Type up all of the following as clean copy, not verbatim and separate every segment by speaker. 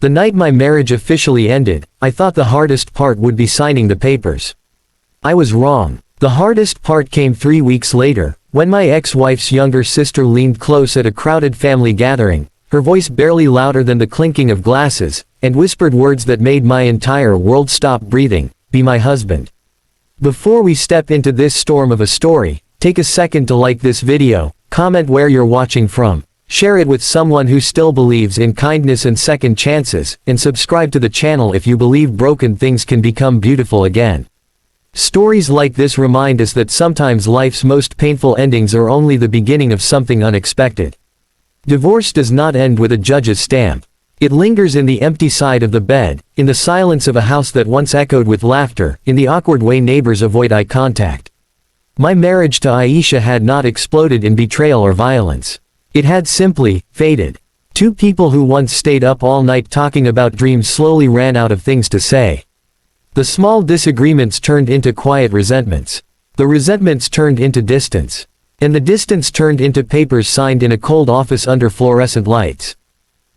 Speaker 1: The night my marriage officially ended, I thought the hardest part would be signing the papers. I was wrong. The hardest part came 3 weeks later, when my ex-wife's younger sister leaned close at a crowded family gathering, her voice barely louder than the clinking of glasses, and whispered words that made my entire world stop breathing: "Be my husband." Before we step into this storm of a story, take a second to like this video, comment where you're watching from, share it with someone who still believes in kindness and second chances, and subscribe to the channel if you believe broken things can become beautiful again. Stories like this remind us that sometimes life's most painful endings are only the beginning of something unexpected. Divorce does not end with a judge's stamp. It lingers in the empty side of the bed, in the silence of a house that once echoed with laughter, in the awkward way neighbors avoid eye contact. My marriage to Aisha had not exploded in betrayal or violence. It had simply faded. Two people who once stayed up all night talking about dreams slowly ran out of things to say. The small disagreements turned into quiet resentments. The resentments turned into distance. And the distance turned into papers signed in a cold office under fluorescent lights.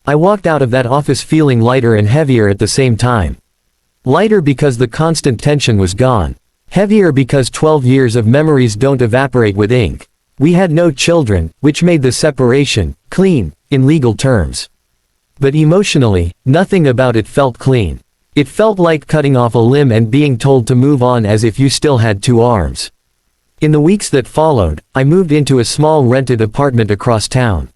Speaker 1: I walked out of that office feeling lighter and heavier at the same time. Lighter because the constant tension was gone. Heavier because 12 years of memories don't evaporate with ink. We had no children, which made the separation clean, in legal terms. But emotionally, nothing about it felt clean. It felt like cutting off a limb and being told to move on as if you still had two arms. In the weeks that followed, I moved into a small rented apartment across town.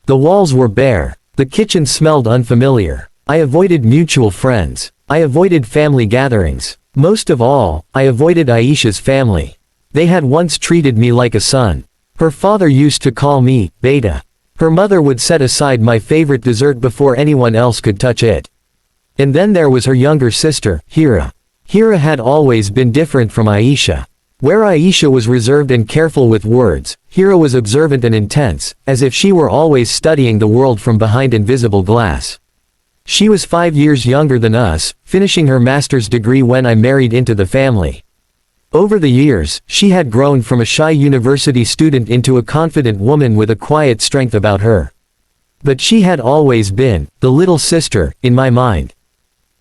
Speaker 1: The walls were bare. The kitchen smelled unfamiliar. I avoided mutual friends. I avoided family gatherings. Most of all, I avoided Aisha's family. They had once treated me like a son. Her father used to call me Beta. Her mother would set aside my favorite dessert before anyone else could touch it. And then there was her younger sister, Hira. Hira had always been different from Aisha. Where Aisha was reserved and careful with words, Hira was observant and intense, as if she were always studying the world from behind invisible glass. She was 5 years younger than us, finishing her master's degree when I married into the family. Over the years, she had grown from a shy university student into a confident woman with a quiet strength about her. But she had always been the little sister, in my mind.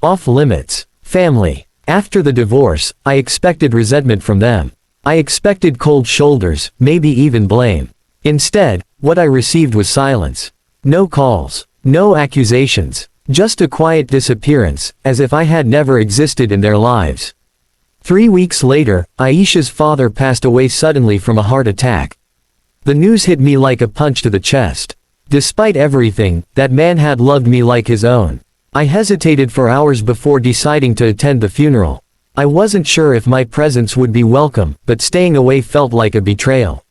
Speaker 1: Off limits. Family. After the divorce, I expected resentment from them. I expected cold shoulders, maybe even blame. Instead, what I received was silence. No calls. No accusations. Just a quiet disappearance, as if I had never existed in their lives. 3 weeks later, Aisha's father passed away suddenly from a heart attack. The news hit me like a punch to the chest. Despite everything, that man had loved me like his own. I hesitated for hours before deciding to attend the funeral. I wasn't sure if my presence would be welcome, but staying away felt like a betrayal.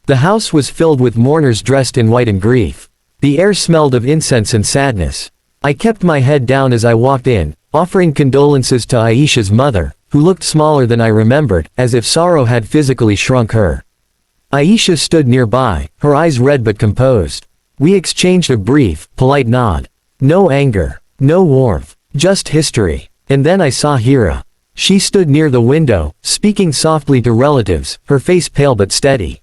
Speaker 1: The house was filled with mourners dressed in white and grief. The air smelled of incense and sadness. I kept my head down as I walked in, offering condolences to Aisha's mother, who looked smaller than I remembered, as if sorrow had physically shrunk her. Aisha stood nearby, her eyes red but composed. We exchanged a brief, polite nod. No anger. No warmth. Just history. And then I saw Hira. She stood near the window, speaking softly to relatives, her face pale but steady.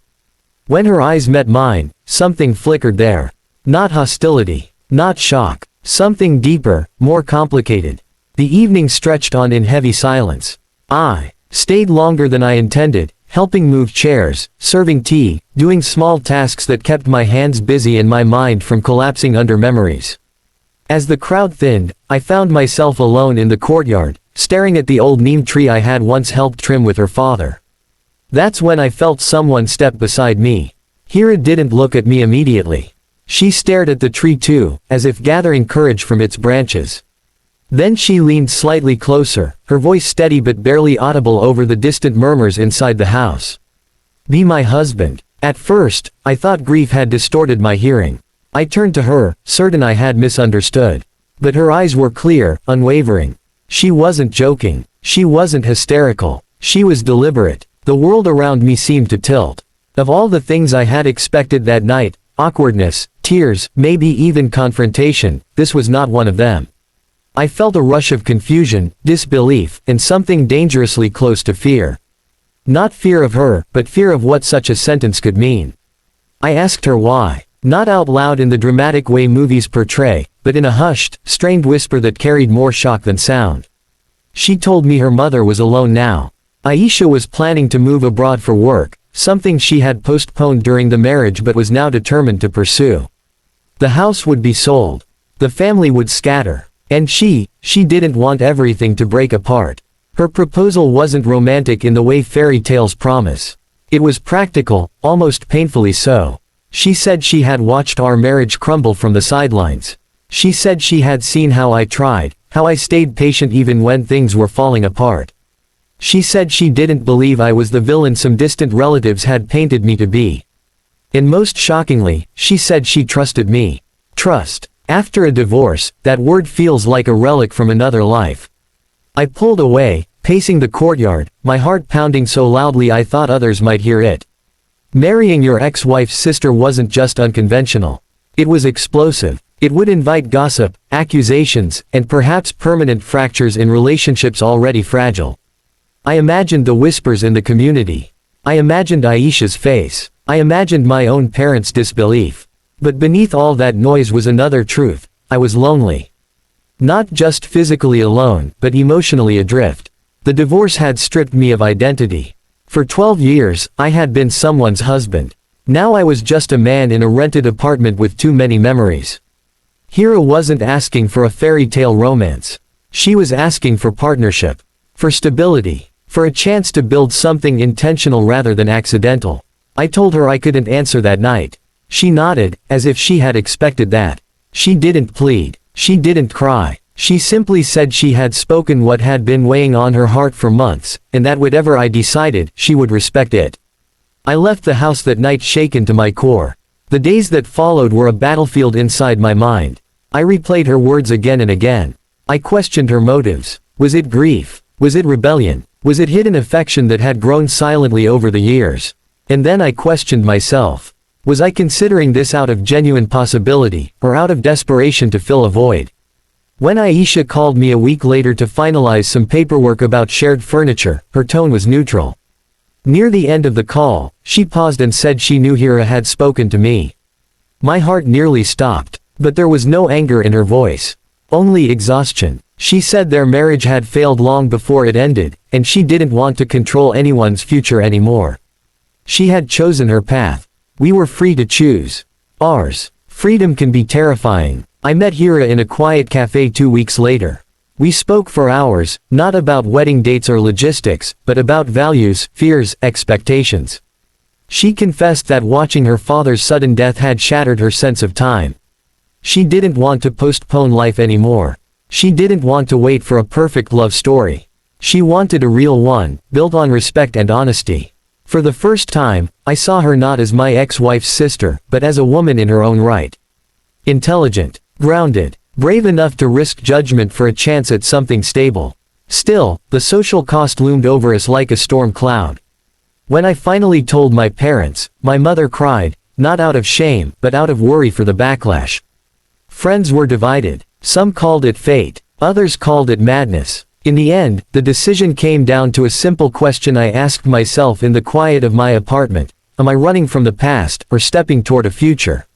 Speaker 1: When her eyes met mine, something flickered there. Not hostility. Not shock. Something deeper, more complicated. The evening stretched on in heavy silence. I stayed longer than I intended, helping move chairs, serving tea, doing small tasks that kept my hands busy and my mind from collapsing under memories. As the crowd thinned, I found myself alone in the courtyard, staring at the old neem tree I had once helped trim with her father. That's when I felt someone step beside me. Hira didn't look at me immediately. She stared at the tree too, as if gathering courage from its branches. Then she leaned slightly closer, her voice steady but barely audible over the distant murmurs inside the house. Be my husband. At first, I thought grief had distorted my hearing. I turned to her, certain I had misunderstood. But her eyes were clear, unwavering. She wasn't joking. She wasn't hysterical. She was deliberate. The world around me seemed to tilt. Of all the things I had expected that night, awkwardness, tears, maybe even confrontation, this was not one of them. I felt a rush of confusion, disbelief, and something dangerously close to fear. Not fear of her, but fear of what such a sentence could mean. I asked her why. Not out loud in the dramatic way movies portray, but in a hushed, strained whisper that carried more shock than sound. She told me her mother was alone now. Aisha was planning to move abroad for work, something she had postponed during the marriage but was now determined to pursue. The house would be sold. The family would scatter. And she didn't want everything to break apart. Her proposal wasn't romantic in the way fairy tales promise. It was practical, almost painfully so. She said she had watched our marriage crumble from the sidelines. She said she had seen how I tried, how I stayed patient even when things were falling apart. She said she didn't believe I was the villain some distant relatives had painted me to be. And most shockingly, she said she trusted me. Trust. After a divorce, that word feels like a relic from another life. I pulled away, pacing the courtyard, my heart pounding so loudly I thought others might hear it. Marrying your ex-wife's sister wasn't just unconventional. It was explosive. It would invite gossip, accusations, and perhaps permanent fractures in relationships already fragile. I imagined the whispers in the community. I imagined Aisha's face. I imagined my own parents' disbelief. But beneath all that noise was another truth. I was lonely. Not just physically alone, but emotionally adrift. The divorce had stripped me of identity. For 12 years, I had been someone's husband. Now I was just a man in a rented apartment with too many memories. Hira wasn't asking for a fairy tale romance. She was asking for partnership. For stability. For a chance to build something intentional rather than accidental. I told her I couldn't answer that night. She nodded, as if she had expected that. She didn't plead. She didn't cry. She simply said she had spoken what had been weighing on her heart for months, and that whatever I decided, she would respect it. I left the house that night shaken to my core. The days that followed were a battlefield inside my mind. I replayed her words again and again. I questioned her motives. Was it grief? Was it rebellion? Was it hidden affection that had grown silently over the years? And then I questioned myself. Was I considering this out of genuine possibility, or out of desperation to fill a void? When Aisha called me a week later to finalize some paperwork about shared furniture, her tone was neutral. Near the end of the call, she paused and said she knew Hira had spoken to me. My heart nearly stopped, but there was no anger in her voice. Only exhaustion. She said their marriage had failed long before it ended, and she didn't want to control anyone's future anymore. She had chosen her path. We were free to choose. Ours. Freedom can be terrifying. I met Hira in a quiet cafe 2 weeks later. We spoke for hours, not about wedding dates or logistics, but about values, fears, expectations. She confessed that watching her father's sudden death had shattered her sense of time. She didn't want to postpone life anymore. She didn't want to wait for a perfect love story. She wanted a real one, built on respect and honesty. For the first time, I saw her not as my ex-wife's sister, but as a woman in her own right. Intelligent, grounded, brave enough to risk judgment for a chance at something stable. Still, the social cost loomed over us like a storm cloud. When I finally told my parents, my mother cried, not out of shame, but out of worry for the backlash. Friends were divided. Some called it fate. Others called it madness. In the end, the decision came down to a simple question I asked myself in the quiet of my apartment. Am I running from the past, or stepping toward a future?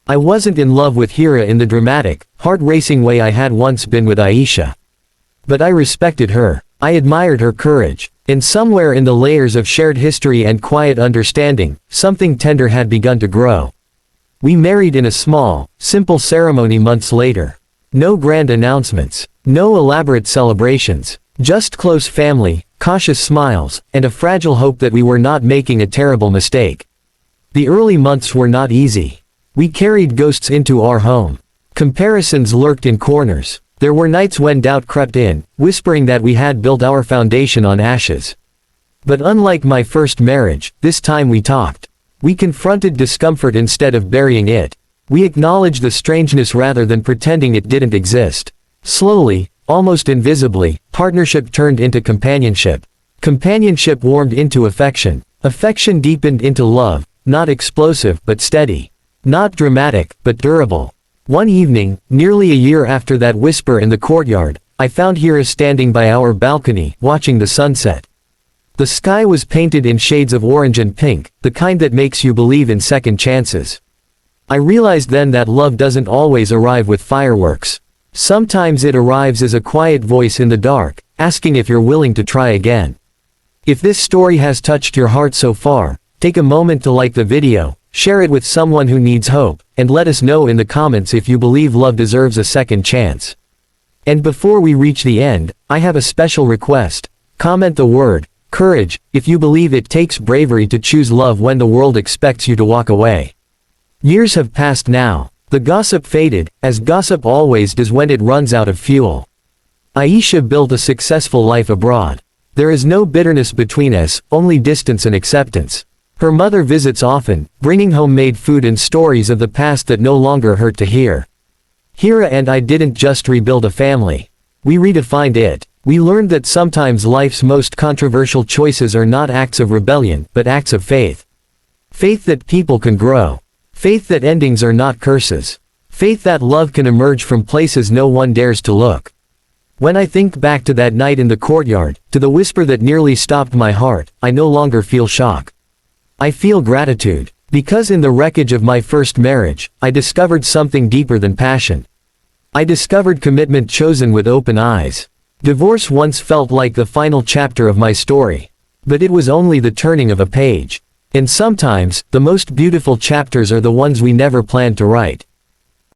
Speaker 1: I wasn't in love with Hira in the dramatic, heart-racing way I had once been with Aisha. But I respected her. I admired her courage. And somewhere in the layers of shared history and quiet understanding, something tender had begun to grow. We married in a small, simple ceremony months later. No grand announcements. No elaborate celebrations. Just close family, cautious smiles, and a fragile hope that we were not making a terrible mistake. The early months were not easy. We carried ghosts into our home. Comparisons lurked in corners. There were nights when doubt crept in, whispering that we had built our foundation on ashes. But unlike my first marriage, this time we talked. We confronted discomfort instead of burying it. We acknowledged the strangeness rather than pretending it didn't exist. Slowly, almost invisibly, partnership turned into companionship. Companionship warmed into affection. Affection deepened into love, not explosive but steady. Not dramatic, but durable. One evening, nearly a year after that whisper in the courtyard, I found Hira standing by our balcony, watching the sunset. The sky was painted in shades of orange and pink, the kind that makes you believe in second chances. I realized then that love doesn't always arrive with fireworks. Sometimes it arrives as a quiet voice in the dark, asking if you're willing to try again. If this story has touched your heart so far, take a moment to like the video, share it with someone who needs hope, and let us know in the comments if you believe love deserves a second chance. And before we reach the end, I have a special request. Comment the word courage if you believe it takes bravery to choose love when the world expects you to walk away. Years have passed now. The gossip faded, as gossip always does when it runs out of fuel. Aisha built a successful life abroad. There is no bitterness between us, only distance and acceptance. Her mother visits often, bringing homemade food and stories of the past that no longer hurt to hear. Hira and I didn't just rebuild a family. We redefined it. We learned that sometimes life's most controversial choices are not acts of rebellion, but acts of faith. Faith that people can grow. Faith that endings are not curses. Faith that love can emerge from places no one dares to look. When I think back to that night in the courtyard, to the whisper that nearly stopped my heart, I no longer feel shock. I feel gratitude. Because in the wreckage of my first marriage, I discovered something deeper than passion. I discovered commitment chosen with open eyes. Divorce once felt like the final chapter of my story. But it was only the turning of a page. And sometimes, the most beautiful chapters are the ones we never planned to write.